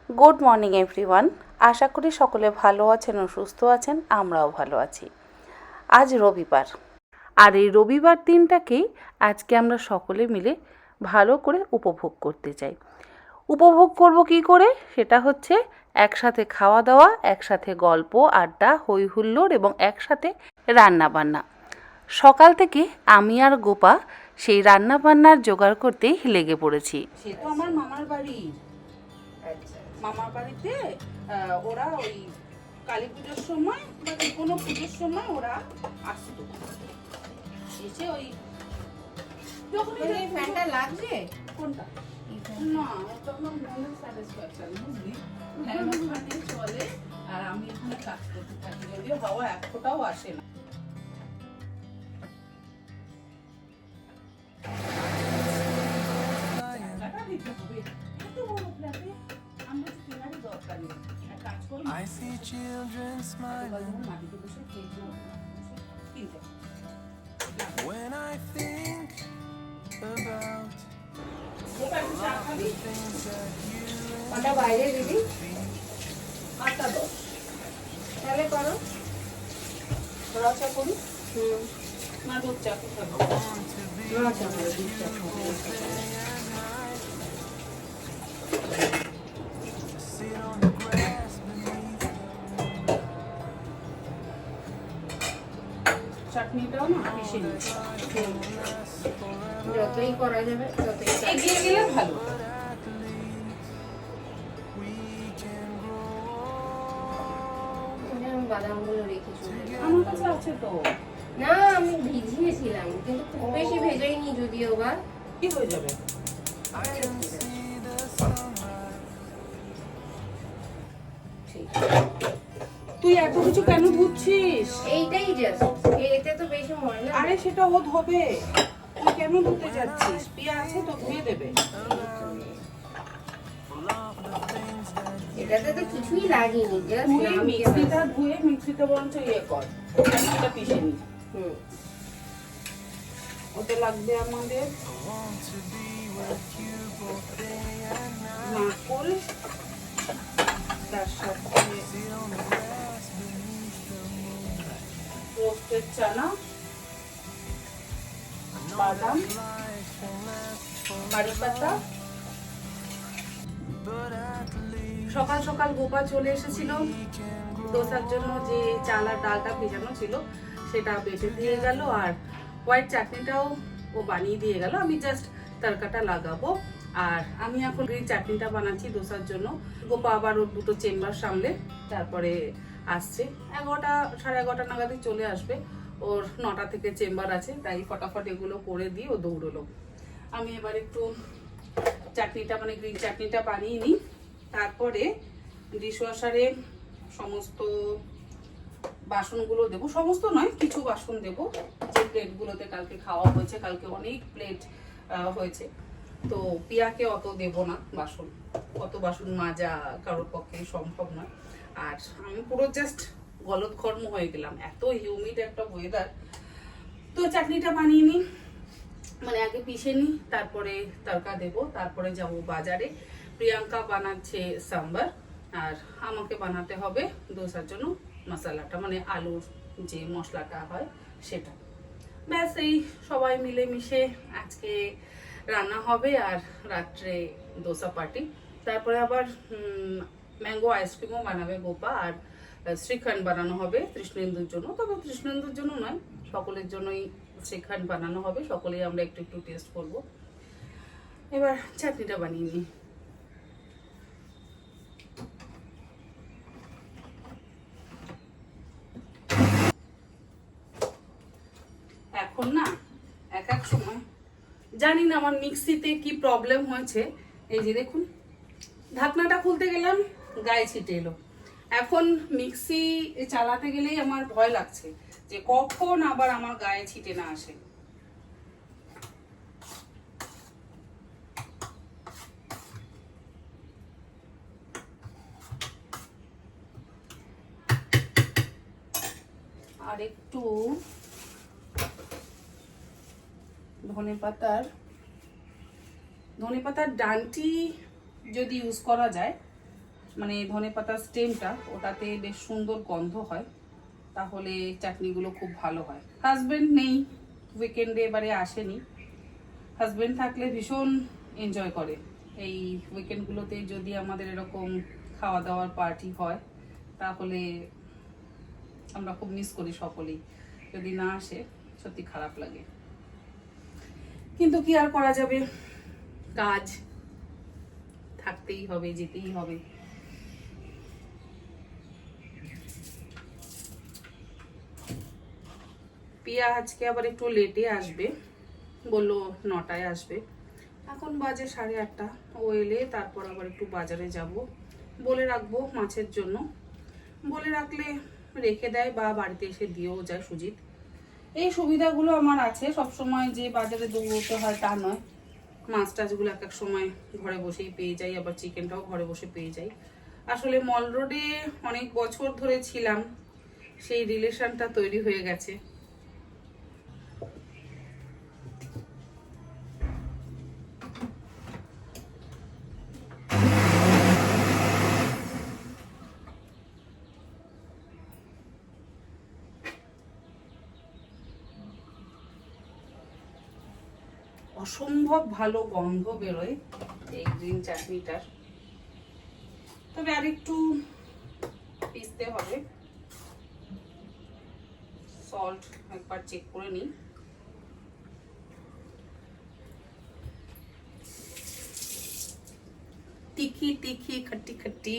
Good morning everyone. আশা করি সকলে ভালো আছেন ও সুস্থ আছেন, আমরাও ভালো আছি। আজ রবিবার, আর এই রবিবার দিনটাকেই আজকে আমরা সকলে মিলে ভালো করে উপভোগ করতে চাই। উপভোগ করব কি করে? সেটা হচ্ছে একসাথে খাওয়া দাওয়া, একসাথে গল্প আড্ডা, হই হুল্লোড় এবং একসাথে রান্না বান্না। সকাল থেকে আমি আর গোপা সেই রান্না বান্নার জোগাড় করতেই লেগে পড়েছি। সে তো আমার মামার বাড়ি। মামার বাড়িতে ওরা ওই কালী পুজোর সময় বা যে কোনো পুজোর সময় ওরা আসতো, এসে ওই যখন এই ফ্যানটা লাগছে কোনটা না ওটা আমার মনের স্যাটিসফ্যাকশন, বুঝলি? ফ্যান ওখানে চলে আর আমি এখানে কাজ করতে থাকি, যদিও হাওয়া এক ফোঁটাও আসে না। I see children smiling when I think about all the things that you ওটা বাইরে দিদি আটটা দশ তাহলে করো রচা করি না দুধ চা খাবো রচা করে দুধ চা খাবো sit on the grass beneath চাটনিটাও না পিষে নিচ্ছি, যতই করা যাবে ততই এগিয়ে গেলে ভালো। আমি বাদামগুলো রেখেছি আমার কাছে আছে তো। না আমি ভিজিয়েছিলাম কিন্তু খুব বেশি ভেজাইনি, যদিও বা কি হয়ে যাবে? তুই এত কিছু কেন ধুচ্ছিস? এইটাই জাস্ট এতে তো বেশি ময়লা। আরে সেটা ও ধোবে, তুই কেন ধুতে যাচ্ছিস? পিয়া আছে তো, ধুয়ে দেবে। এটাতে তো কিছুই লাগেনি, জাস্ট ধুয়ে মিক্সিটা ধুয়ে মিক্সিতে বরঞ্চ ইয়ে কর, মিক্সিটা পিষে নি। ওতে লাগবে আমাদের নারকোল, তার সাথে রোস্টেড চানা, বাদাম, কারি পাতা। সকাল সকাল গোপা চলে এসেছিল দোসার জন্য, যে চাল আর ডালটা ভেজানো ছিল সেটা বেটে দিয়ে গেল, আর হোয়াইট চাটনিটাও ও বানিয়ে দিয়ে গেল। আমি জাস্ট তড়কাটা লাগাবো, আর আমি এখন গ্রিন চাটনিটা বানাচ্ছি দোসার জন্য। গোপা আবার ওর দুটো চেম্বার সামলে তারপরে আসছে, 11টা 11:30 নাগাদই চলে আসবে। ওর 9টা থেকে চেম্বার আছে, তাই ফটাফট এগুলো করে দিয়ে ও দৌড়লো। আমি এবার একটু চাটনিটা মানে গ্রিন চাটনিটা বানিয়ে নিই, তারপরে ডিশওয়াশারে সমস্ত বাসনগুলো দেবো। সমস্ত নয়, কিছু বাসন দেবো, যে প্লেটগুলোতে কালকে খাওয়া হয়েছে। কালকে অনেক প্লেট হয়েছে, তো পিয়াকে অত দেব না বাসন, অত বাসন মাজা কারোর পক্ষে সম্ভব নয়। আর আমি পুরো জাস্ট গলদঘর্ম হয়ে গেলাম, এত হিউমিড একটা ওয়েদার। তো চাটনিটা বানিয়ে নিই, মানে আগে পিষে নিই, তারপরে তড়কা দেবো, তারপরে যাব বাজারে। প্রিয়াঙ্কা বানাচ্ছে সাম্বার, আর আমাকে বানাতে হবে দোসার জন্য মশলাটা, মানে আলুর যে মশলাটা হয় সেটা। ব্যাস এই সবাই মিলে মিশে আজকে রান্না হবে, আর রাত্রে দোসা পার্টি। তারপরে আবার ম্যাঙ্গো আইসক্রিমও বানাবে গোপা, আর শ্রীখণ্ড বানানো হবে কৃষ্ণেন্দুর জন্য। তবে কৃষ্ণেন্দুর জন্য নয়, সকলের জন্যই শ্রীখণ্ড বানানো হবে, সকলেই আমরা একটু একটু টেস্ট করব। এবার চাটনিটা বানিয়ে নিই। এখন না এক এক সময় জানি না আমার মিক্সিতে কি প্রবলেম হয়েছে, এই যে দেখুন ঢাকনাটা খুলতে গেলাম গায়ে ছিটে এলো। এখন মিক্সি চালাতে গেলেই আমার ভয় লাগছে যে কখন আবার আমার গায়ে ছিটে না আসে। আর একটু ধনেপাতার ডান্টি যদি ইউজ করা যায় মানে ধনেপাতার স্টেমটা, ওটাতে বেশ সুন্দর গন্ধ হয়, তাহলে চাটনিগুলো খুব ভালো হয়। হাজবেন্ড নেই, উইকেন্ডে এবারে আসেনি। হাজবেন্ড থাকলে ভীষণ এনজয় করে। এই উইকেন্ডগুলোতে যদি আমাদের এরকম খাওয়া দাওয়ার পার্টি হয় তাহলে আমরা খুব মিস করি সকলেই। যদি না আসে সত্যি খারাপ লাগে, কিন্তু কি আর করা যাবে, কাজ থাকতেই হবে, যেতেই হবে। পিয়া আজকে আবার একটু লেটে আসবে, বললো 9টায় আসবে, এখন বাজে 8:30। ও এলে তারপর আবার একটু বাজারে যাব, বলে রাখবো মাছের জন্য। বলে রাখলে রেখে দেয় বা বাড়িতে এসে দিয়েও যায় সুজিত। এই সুবিধাগুলো আমার আছে, সবসময় যে বাজারে দৌড়তে হয় তা নয়। মাছ টাছগুলো এক এক সময় ঘরে বসেই পেয়ে যাই, আবার চিকেনটাও ঘরে বসে পেয়ে যাই। আসলে মল রোডে অনেক বছর ধরে ছিলাম, সেই রিলেশনটা তৈরি হয়ে গেছে। অসম্ভব ভালো গন্ধ বেরোয় এই গ্রিন চাটনিটার, তবে আরেকটু পিষতে হবে। সল্ট একবার চেক করে নিই। तीखी तीखी खट्टी खट्टी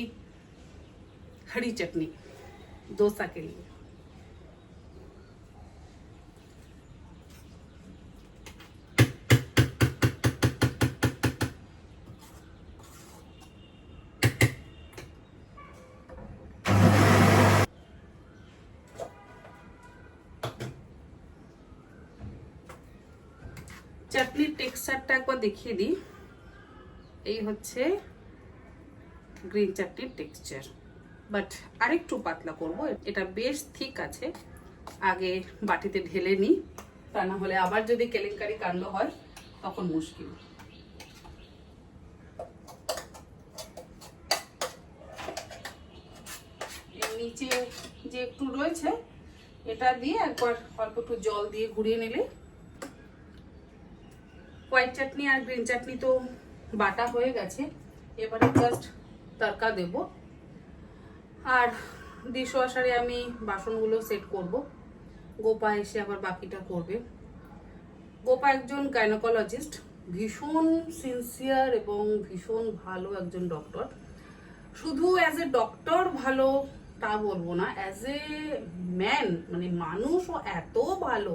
हरी चटनी डोसा के लिए। চাটনির টেক্সচারটা একবার দেখিয়ে দিই। এই হচ্ছে গ্রিন চাটনির টেক্সচার, বাট আরেকটু পাতলা করব। এটা বেশ ঠিক আছে, আগে বাটিতে ঢেলে নিই, তা না হলে আবার যদি কেলেঙ্কারি কাণ্ড হয় তখন মুশকিল। এর নিচে যে একটু রয়েছে এটা দিয়ে একবার অল্প একটু জল দিয়ে ঘুরিয়ে নিলে, হোয়াইট চাটনি আর গ্রিন চাটনি তো বাটা হয়ে গেছে, এবারে জাস্ট তড়কা দেব। আর ডিশওয়াশারে আমি বাসনগুলো সেট করব, গোপা এসে আবার বাকিটা করবে। গোপা একজন গাইনোকোলজিস্ট, ভীষণ সিনসিয়ার এবং ভীষণ ভালো একজন ডক্টর। শুধু অ্যাজ এ ডক্টর ভালো তা বলবো না, অ্যাজ এ ম্যান মানে মানুষও এত ভালো।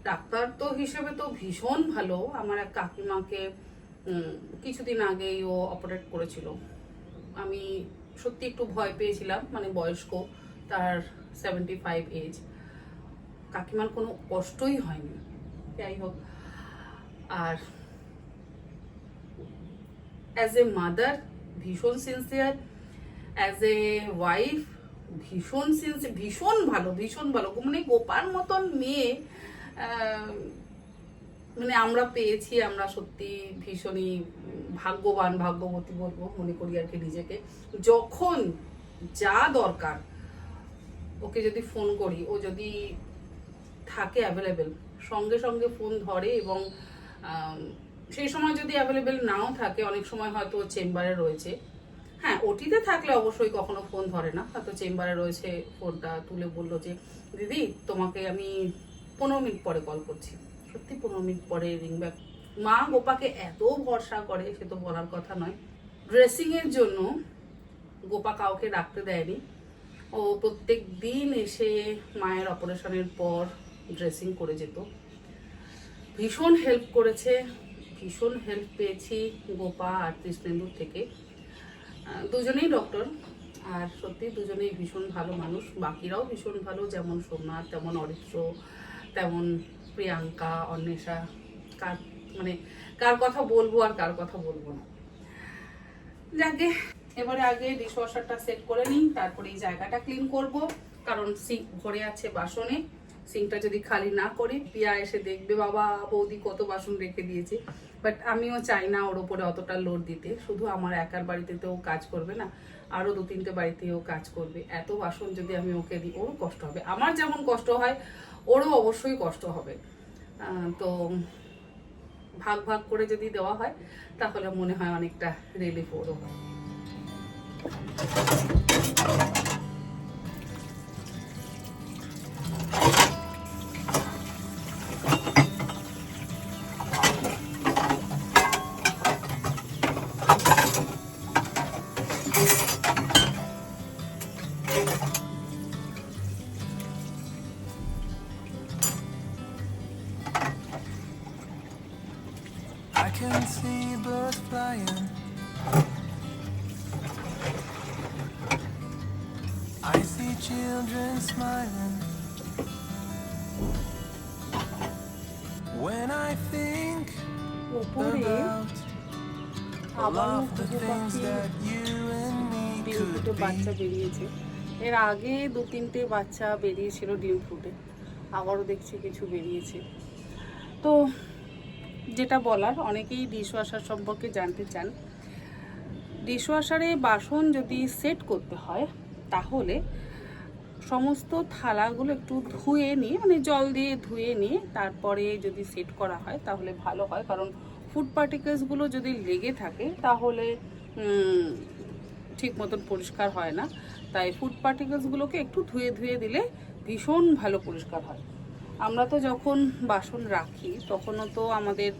ডাক্তার তো হিসেবে তো ভীষণ ভালো। আমার এক কাকিমাকে কিছুদিন আগেই ও অপারেট করেছিল, আমি সত্যি একটু ভয় পেয়েছিলাম, মানে বয়স্ক, তার 75 এজ, কাকিমার কোনো কষ্টই হয়নি। যাই হোক, আর অ্যাজ এ মাদার ভীষণ সিনসিয়ার, অ্যাজ এ ওয়াইফ ভীষণ সিনসিয়ার, ভীষণ ভালো, ভীষণ ভালো। মানে গোপার মতন মেয়ে মানে আমরা পেয়েছি, আমরা সত্যি ভীষণই ভাগ্যবান, ভাগ্যবতী বলবো মনে করি আর কি নিজেকে। যখন যা দরকার ওকে যদি ফোন করি, ও যদি থাকে অ্যাভেলেবেল, সঙ্গে সঙ্গে ফোন ধরে। এবং সেই সময় যদি অ্যাভেলেবেল নাও থাকে, অনেক সময় হয়তো চেম্বারে রয়েছে, হ্যাঁ ওটিতে থাকলে অবশ্যই কখনো ফোন ধরে না, হয়তো চেম্বারে রয়েছে, ফোনটা তুলে বললো যে দিদি তোমাকে আমি 15 মিনিট পরে কল করছি। সত্যি 15 মিনিট পরে রিং ব্যাক। মা গোপাকে এত ভরসা করে সে তো বলার কথা নয়। ড্রেসিং এর জন্য গোপা কাউকে রাখতে দেয়নি, ও প্রত্যেক দিন এসে মায়ের অপারেশনের পর ড্রেসিং করে যেত। ভীষণ হেল্প করেছে, ভীষণ হেল্প পেয়েছি গোপা আর কৃষ্ণেন্দুর থেকে। দুজনেই ডক্টর, আর সত্যি দুজনেই ভীষণ ভালো মানুষ। বাকিরাও ভীষণ ভালো, যেমন সোমনাথ, তেমন অরিত্র, তেমন প্রিয়াঙ্কা, অন্বেষা। কার কথা বলবো আর কার কথা বলবো না। যাকে এবারে আগে ডিশওয়াশারটা সেট করে নিই, তারপরে এই জায়গাটা ক্লিন করব, কারণ সিঙ্ক ভরে আছে বাসনে। সিঙ্কটা যদি খালি না করি, পিয়া এসে দেখবে বাবা বৌদি কত বাসন রেখে দিয়েছে। বাট আমিও চাই না ওর উপরে অতটা লোড দিতে। শুধু আমার একার বাড়িতে তো ও কাজ করবে না, আরও 2-3টে বাড়িতেও কাজ করবে। এত বাসন যদি আমি ওকে দিই ওরও কষ্ট হবে, আমার যেমন কষ্ট হয় ওরও অবশ্যই কষ্ট হবে। তো ভাগ ভাগ করে যদি দেওয়া হয় তাহলে মনে হয় অনেকটা রিলিফ ওরও হয়। I can see birds flying. I see children smiling. When I think উপরে about all আবারও of the ঘুঘু things পাখি that you and me ডিম could ফুটে বাচ্চা be. বেরিয়েছে। এর আগে 2-3টে বাচ্চা বেরিয়েছিল ডিম ফুটে, আবারও দেখছি কিছু বেরিয়েছে। তো যেটা বলার, অনেকেই ডিশওয়াশার সম্পর্কে জানতে চান। ডিশওয়াশারে বাসন যদি সেট করতে হয় তাহলে সমস্ত থালাগুলো একটু ধুয়ে নিয়ে, মানে জল দিয়ে ধুয়ে নিয়ে তারপরে যদি সেট করা হয় তাহলে ভালো হয়। কারণ ফুড পার্টিকেলসগুলো যদি লেগে থাকে তাহলে ঠিক মতন পরিষ্কার হয় না। তাই ফুড পার্টিকেলসগুলোকে একটু ধুয়ে ধুয়ে দিলে ভীষণ ভালো পরিষ্কার হয়। আমরা তো যখন বাসন রাখি তখনও তো আমাদের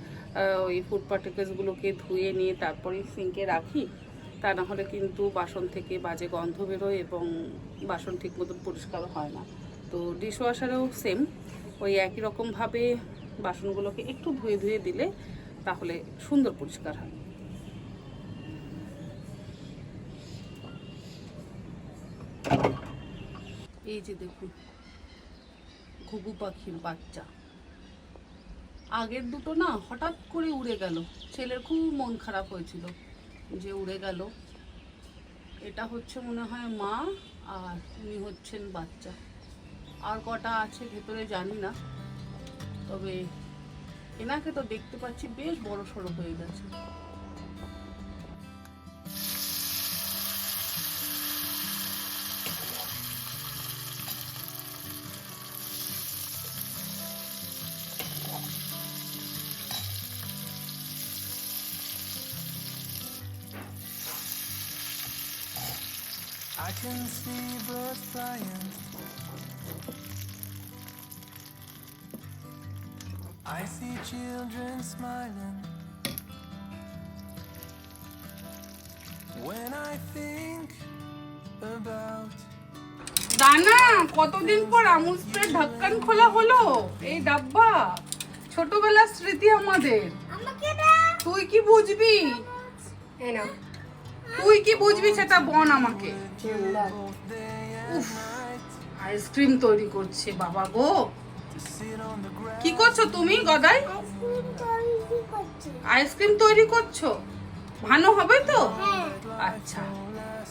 ওই ফুড পার্টিকেলসগুলোকে ধুয়ে নিয়ে তারপরে সিঙ্কে রাখি, তা না হলে কিন্তু বাসন থেকে বাজে গন্ধ বেরোয় এবং বাসন ঠিক মতন পরিষ্কার হয় না। তো ডিশওয়াশারেও সেম, ওই একই রকমভাবে বাসনগুলোকে একটু ধুয়ে ধুয়ে দিলে তাহলে সুন্দর পরিষ্কার হয়। এই যে দেখুন ঘুঘু পাখির বাচ্চা, আগের দুটো না হঠাৎ করে উড়ে গেল। ছেলের খুব মন খারাপ হয়েছিল যে উড়ে গেল। এটা হচ্ছে মনে হয় মা, আর উনি হচ্ছেন বাচ্চা। আর কটা আছে ভেতরে জানি না, তবে এনাকে তো দেখতে পাচ্ছি বেশ বড় সড়ো হয়ে গেছে। I can see birds flying. I see children smiling. When I think about দানা, কতদিন পর আমুল স্প্রে ঢাক্কান খোলা হলো। এই ডাব্বা ছোটবেলার স্মৃতি আমাদের। তুই কি বুঝবি, তুই কি বুঝবি সেটা বল আমাকে। উফ, আইসক্রিম তৈরি করছে বাবা গো। কি করছো তুমি গদাই? আইসক্রিম তৈরি করছো? ভালো হবে তো? আচ্ছা,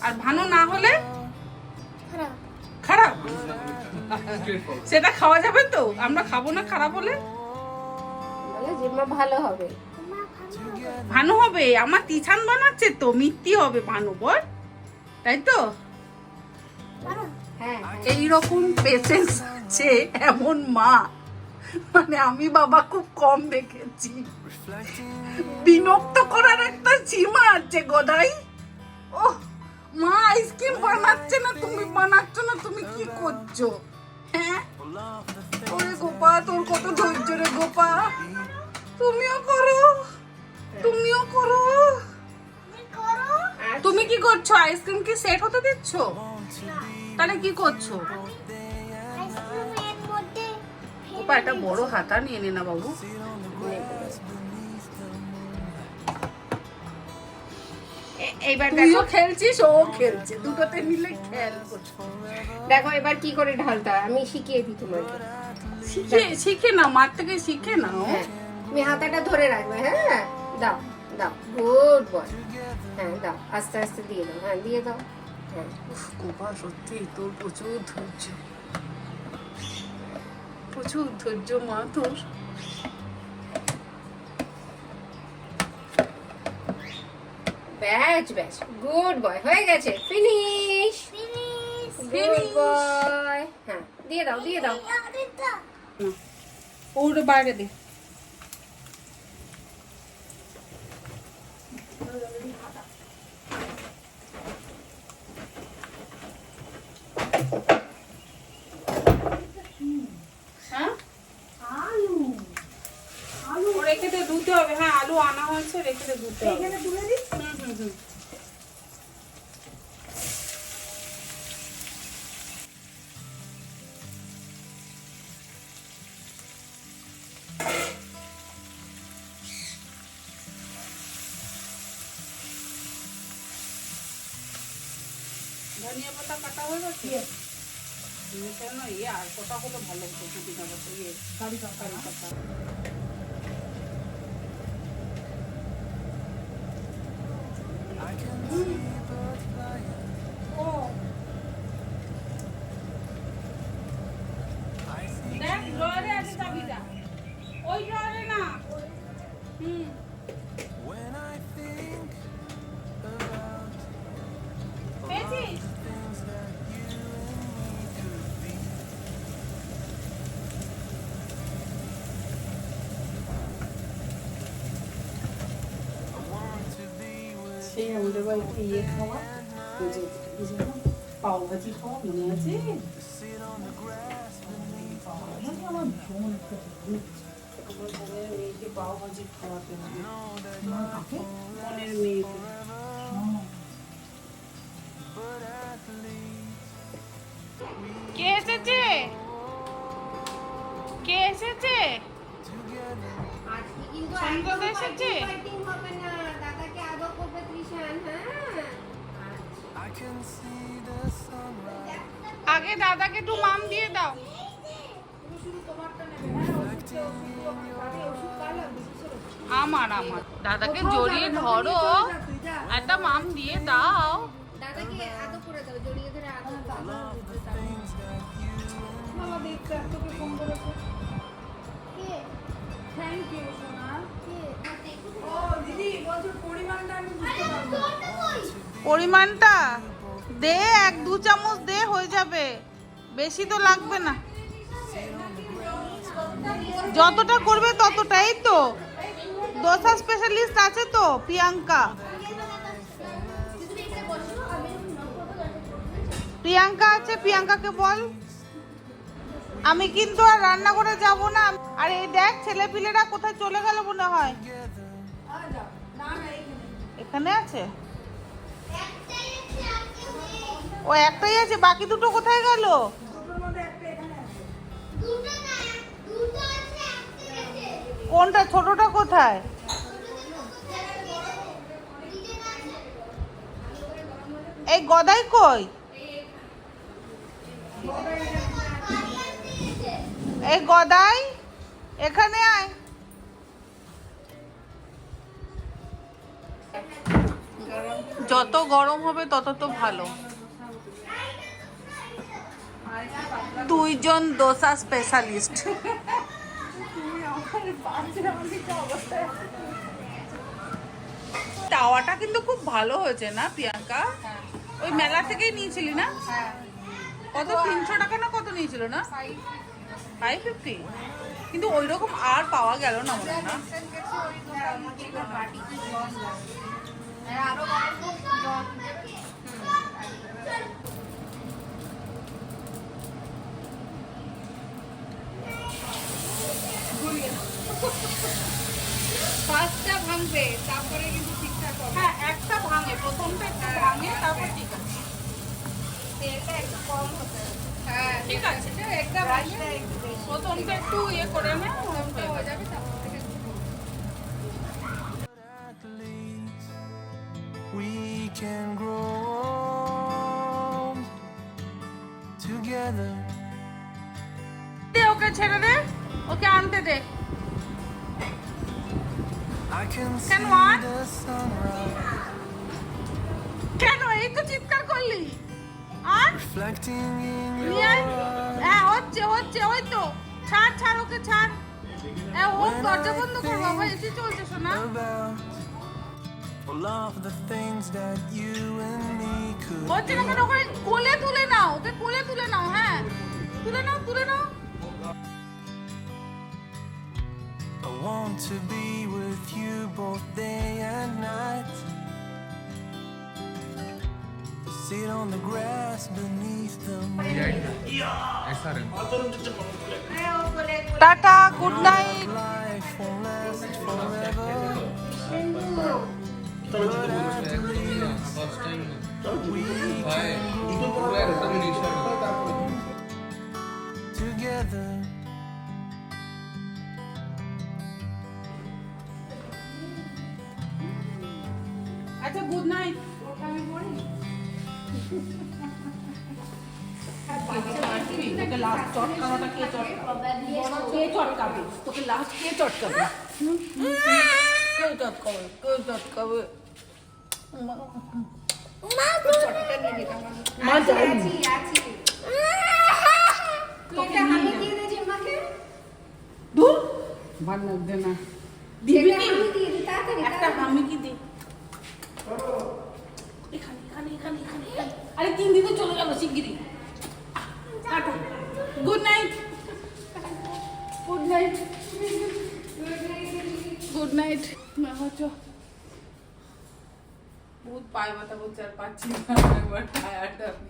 আর ভালো না হলে খারাপ? সেটা খাওয়া যাবে তো? আমরা খাবো না খারাপ হলে? ভালো হবে, ভানু হবে। আমার তিছান বানাচ্ছে তো, মিথ্যি হবে ভানু বল, তাই তো? এইরকম পেশেন্স আছে এমন মা মানে আমি বাবা খুব কম দেখেছি। বিনক্ত করার একটা সীমা আছে গদাই। ও মা আইসক্রিম বানাচ্ছে না, তুমি বানাচ্ছ না, তুমি কি করছো? হ্যাঁ ওরে গোপা, তোর কত ধৈর্য রে গোপা। তুমিও করো, তুমিও করো। তুমি কি করছো? আইসক্রিম কি সেট হতে দিচ্ছ? তাহলে কি করছো? গোপা একটা বড় হাতা নিয়ে নে না বাবু। এইবার তুইও খেলছিস, ও খেলছে, দুটোতে মিলে খেল করছো। দেখো এবার কি করে ঢালতে হয় আমি শিখিয়ে দিই তোমাকে। শিখে না, মার থেকে শিখে না। হ্যাঁ, তুমি হাতাটা ধরে রাখবে। হ্যাঁ দাও দাও, গুড বয়। হ্যাঁ দাও, আস্তে আস্তে দিয়ে দাও। হ্যাঁ দিয়ে দাও। হ্যাঁ গোপা সত্যি তোর প্রচুর ধৈর্য, প্রচুর ধৈর্য মা তোর। ব্যাস ব্যাস, গুড বয়, হয়ে গেছে, ফিনিশ। Good boy. হ্যাঁ, দিয়ে দাও দিয়ে দাও। ওটা বাইরে দে। হ্যাঁ, আলু রেখে দে, ধুতে হবে। হ্যাঁ, আলু আনা হয়েছে, রেখে দে, ধুতে হবে। এখানে তুলে দিই। হুম। ধনিয়া পাতা কাটা হয়ে গেছে। কেন ইয়ে আর কটা হলে ভালো হতো, পুদিনা পাতা, ইয়ে কারি পাতা। I can see birds flying. I see দেখ ড্রয়ারে আছে চাবিটা, ওই ড্রয়ারে না। when I think about পেয়েছিস? things that you and me could be. I want to be with সেই আমাদের বাড়িতে ইয়ে খাওয়া, ওই যে কি যেন পাও ভাজি খাওয়া মনে আছে? to sit on the grass beneath. আমার বোনের মেয়েকে পাও ভাজি খাওয়াতে হবে। Know that বোনের মেয়েকে। but at least কে এসেছে? কে এসেছে? together. আজকে কিন্তু সন্ধ্যা এসেছে? ফাইটিং হবে না, দাদাকে আদর করবে তৃষান। হ্যাঁ, I can see the sunrise. আগে দাদাকে একটু মাম দিয়ে দাও। আমার দাদাকে জড়িয়ে ধরো, একটা মাম দিয়ে দাও। দাদাকে আদর করে দাও, জড়িয়ে ধরে আদর করো। Things that you বাবা দেখতে তোকে ফোন করেছে। কে? থ্যাংক ইউ সোনা। কে? ও দিদি বলছো পরিমাণটা আমি বুঝতে পারবো না। পরিমাণটা দে, 1-2 চামচ দে, হয়ে যাবে, বেশি তো লাগবে না। যতটা করবে ততটাই তো। দোসা স্পেশালিস্ট আছে তো প্রিয়াঙ্কা। প্রিয়াঙ্কা আছে, প্রিয়াঙ্কাকে বল। আমি কিন্তু আর রান্না করে যাব না। আর এই দেখ ছেলে পিলেরা কোথায় চলে গেল মনে হয়। এখানে আছে, ও একটাই আছে, বাকি দুটো কোথায় গেল? কোনটা, ছোটটা কোথায়? এই গদাই কই? এই গদাই এখানে আয়। যত গরম হবে তত তো ভালো। দুইজন দোসা স্পেশালিস্ট। তাওয়াটা কিন্তু খুব ভালো হয়েছে না প্রিয়াঙ্কা? ওই মেলা থেকেই নিয়েছিলি না? কত, 300 টাকা না কত নিয়েছিল না? 550। কিন্তু ওই রকম আর পাওয়া গেল না মনে হয় না। ফার্স্টটা ভাঙবে, তারপরে কিন্তু ঠিকঠাক হবে। হ্যাঁ, একটা ভাঙে, প্রথমটা একটু ভাঙে, তারপর ঠিক আছে। তেলটা একটু কম হতে হবে। হ্যাঁ ঠিক আছে, একটা ভাঙলে একটু বেশি প্রথমটা একটু ইয়ে করে নে, হয়ে যাবে, তারপর থেকে at least we can grow old together. দে ওকে, ছেড়ে দে, ওকে আনতে দে। I can see Can what? the sunrise কেন এই তো চিৎকার করলি? আর reflecting in your নিয়ে আয়। eyes. হ্যাঁ, হচ্ছে হচ্ছে, ওই তো, ছাড় ছাড় ওকে, ছাড়। ও দরজা বন্ধ কর বাবা, এসি চলছে শোনা। About a all of the things that you and me could হচ্ছে না কেন? ওকে কোলে তুলে নাও, ওকে কোলে তুলে নাও। হ্যাঁ, তুলে নাও, তুলে নাও। I want to be with you both day and night. To sit on the grass beneath the moon. Tata, good night. Life won't last forever. But I believe we can grow together. আচ্ছা, good night. তোকে last চটকানোটা কে চটকাবে? কে চটকাবে তোকে? Last কে চটকাবে? কে চটকাবে? কে চটকাবে? মা যায়নি। ধুর, ভালো লাগছে না। দিবি কি? একটা হামি কি দি? এখানে এখানে এখানে এখানে এখানে। আরে 3 দিনে চলে গেল শিগগিরই। Good night. Good night. Good night. বহুত পায়ে ব্যথা করছে আর পাচ্ছি না, একবার টায়ার্ড আমি।